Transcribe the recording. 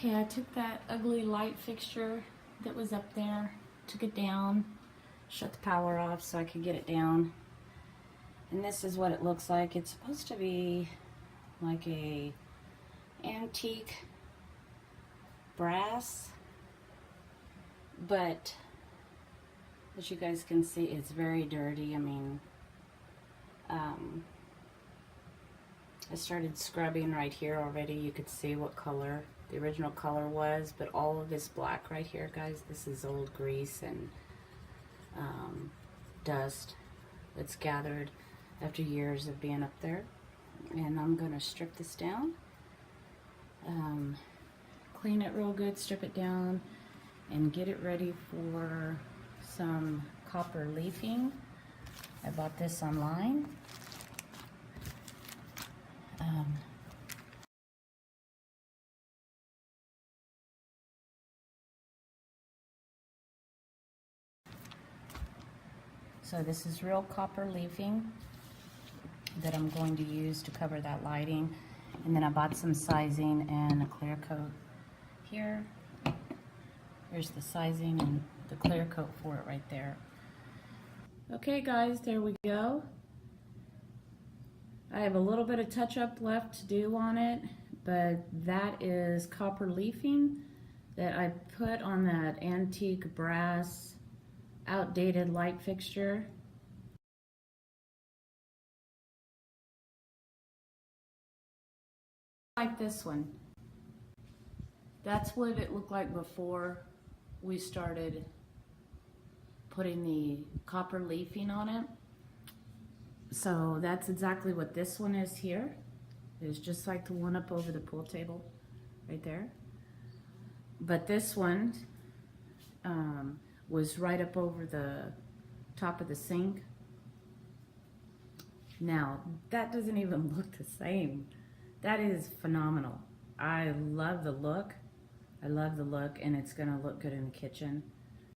Okay, I took that ugly light fixture that was up there, took it down, shut the power off so I could get it down. And this is what it looks like. It's supposed to be like a antique brass, but as you guys can see, it's very dirty. I mean, I started scrubbing right here already. You could see what color the original color was, but all of this black right here, guys, this is old grease and dust that's gathered after years of being up there. And I'm going to strip this down, clean it real good, strip it down, and get it ready for some copper leafing. I bought this online. So this is real copper leafing that I'm going to use to cover that lighting. And then I bought some sizing and a clear coat here. Here's the sizing and the clear coat for it right there. Okay guys, there we go. I have a little bit of touch up left to do on it, but that is copper leafing that I put on that antique brass outdated light fixture. Like this one. That's what it looked like before we started putting the copper leafing on it. So that's exactly what this one is here. It's just like the one up over the pool table right there. But this one was right up over the top of the sink. Now, that doesn't even look the same. That is phenomenal. I love the look. I love the look, and it's gonna look good in the kitchen.